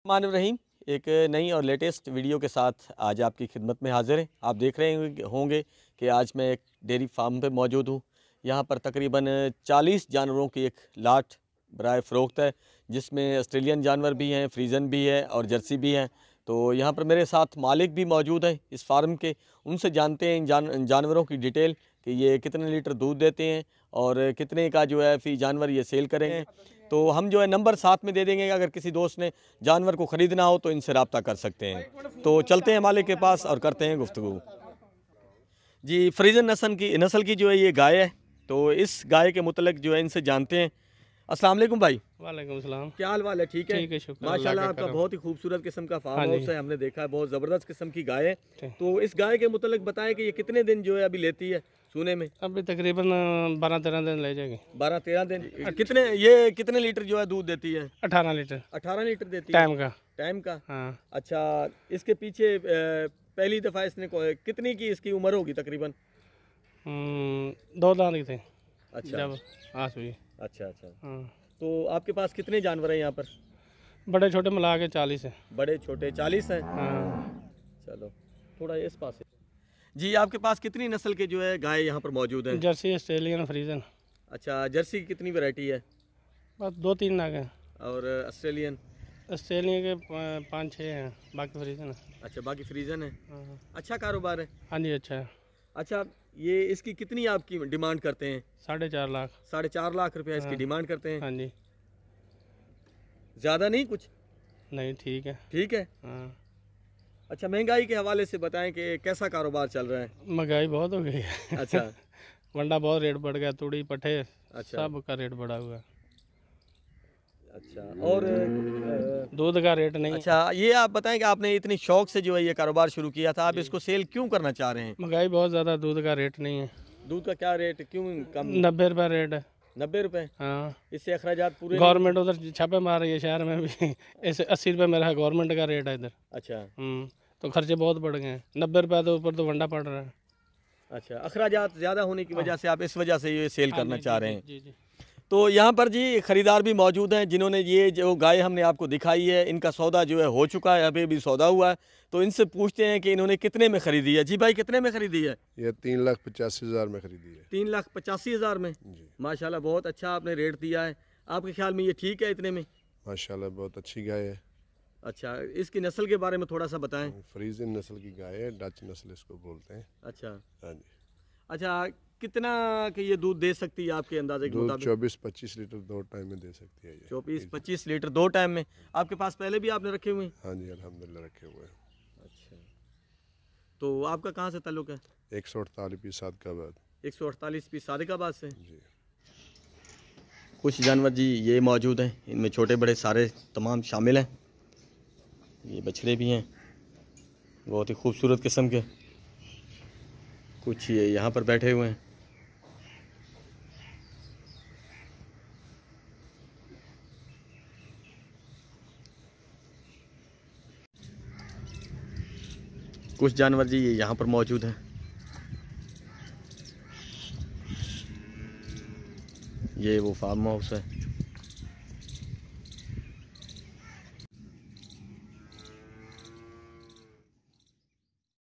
रहीम, एक नई और लेटेस्ट वीडियो के साथ आज आपकी खिदमत में हाजिर हैं। आप देख रहे होंगे कि आज मैं एक डेयरी फार्म पे मौजूद हूँ। यहाँ पर तकरीबन 40 जानवरों की एक लाट बराए फ़रोख्त है, जिसमें ऑस्ट्रेलियन जानवर भी हैं, फ्रीज़न भी है और जर्सी भी हैं। तो यहाँ पर मेरे साथ मालिक भी मौजूद हैं इस फार्म के। उनसे जानते हैं इन जानवरों की डिटेल कि ये कितने लीटर दूध देते हैं और कितने का जो है फ़ी जानवर ये सेल करेंगे। तो हम जो है नंबर साथ में दे देंगे, अगर किसी दोस्त ने जानवर को ख़रीदना हो तो इनसे रब्ता कर सकते हैं। तो चलते हैं मालिक के पास और करते हैं गुफ्तगू। जी, फ्रीज़न नस्ल की जो है ये गाय है, तो इस गाय के मुतल्लिक़ जो है इनसे जानते हैं। अस्सलाम वालेकुम भाई। वालेकुम सलाम। क्या हाल वाल है? ठीक है, ठीक है, शुक्र माशाल्लाह। अल्लाह का आपका करम। बहुत ही खूबसूरत किस्म का फार्म हाँ हाउस जी। है, हमने देखा है, बहुत ज़बरदस्त किस्म की गाय है। ठीक। तो इस गाय के मुतल्लिक़ बताएं कि ये कितने दिन जो है अभी लेती है सूने में? अभी तकरीबन 12-13 दिन ले जाएगी। 12-13 दिन। कितने लीटर जो है दूध देती है? 18 लीटर 18 लीटर देती है टाइम का। टाइम का। हाँ, अच्छा, इसके पीछे पहली दफ़ा इसने कितनी की इसकी उम्र होगी तकरीबन? 2 दांत ही थे अच्छा जब आस हुई। अच्छा अच्छा। हाँ, तो आपके पास कितने जानवर हैं यहाँ पर? बड़े छोटे मिला के 40 है। बड़े छोटे 40 हैं। हाँ, चलो थोड़ा इस पास से। जी, आपके पास कितनी नस्ल के जो है गाय यहाँ पर मौजूद हैं? Jersey, Australian, फ्रीजन। अच्छा, जर्सी की कितनी वैरायटी है? बस 2-3 नाग हैं। और ऑस्ट्रेलियन? ऑस्ट्रेलियन के 5-6 हैं, बाकी फ्रीजन है। अच्छा, बाकी फ्रीजन है। हाँ, अच्छा कारोबार है। हाँ जी, अच्छा है। अच्छा, ये इसकी कितनी आपकी डिमांड करते हैं? 4.5 लाख। 4.5 लाख रुपया इसकी हाँ। डिमांड करते हैं। हाँ जी। ज़्यादा नहीं कुछ? नहीं, ठीक है। ठीक है। हाँ, अच्छा, महंगाई के हवाले से बताएं कि कैसा कारोबार चल रहा है? महंगाई बहुत हो गई है। अच्छा वंडा बहुत रेट बढ़ गया, तूड़ी पट्ठे अच्छा सब का रेट बढ़ा हुआ है। अच्छा। और दूध का रेट नहीं। अच्छा, ये आप बताएं कि आपने इतनी शौक से जो है ये कारोबार शुरू किया था, आप इसको सेल क्यों करना चाह रहे हैं? महंगाई बहुत ज़्यादा, दूध का रेट नहीं है। दूध का क्या रेट क्यों कम? 90 रुपये रेट है। 90 रुपए? हाँ, इससे अखराजात पूरे? गवर्नमेंट उधर छापे मार रही है शहर में भी। ऐसे 80 रुपये मेरा गवर्नमेंट का रेट है इधर। अच्छा तो खर्चे बहुत बढ़ गए हैं। 90 रुपये तो ऊपर तो वंडा पड़ रहा है। अच्छा, अखराजात ज़्यादा होने की वजह से आप इस वजह से ये सेल हाँ करना जी, चाह जी, रहे हैं। जी, जी। तो यहाँ पर जी ख़रीदार भी मौजूद हैं, जिन्होंने ये जो गाय हमने आपको दिखाई है, इनका सौदा जो है हो चुका है, अभी भी सौदा हुआ है। तो इनसे पूछते हैं कि इन्होंने कितने में ख़रीदी है। जी भाई, कितने में ख़रीदी है? ये 3,85,000 में खरीदी है। 3,85,000 में? जी माशाल्लाह, बहुत अच्छा आपने रेट दिया है। आपके ख्याल में ये ठीक है इतने में? माशाल्लाह, बहुत अच्छी गाय है। अच्छा, इसकी नस्ल के बारे में थोड़ा सा बताएं। फ्रीजन नस्ल की गाय है, डच नस्ल इसको बोलते हैं। अच्छा हाँ जी। अच्छा, कितना कि ये दूध दे सकती है आपके अंदाजे के दूध मुताबिक? 24-25 लीटर 2 टाइम में दे सकती है ये। 24-25 लीटर 2 टाइम में। आपके पास पहले भी आपने रखे हुए हैं? हाँ जी, अल्हम्दुलिल्लाह रखे हुए हैं। अच्छा, तो आपका कहाँ से ताल्लुक़ है? 148 पीस सादकाबाद। 148 पीस सादिकाबाद से। जी। कुछ जानवर जी ये मौजूद हैं, इनमें छोटे बड़े सारे तमाम शामिल हैं। ये बछड़े भी हैं, बहुत ही खूबसूरत किस्म के। कुछ ये यहाँ पर बैठे हुए हैं। कुछ जानवर जी ये यहाँ पर मौजूद हैं। ये वो फार्म हाउस है।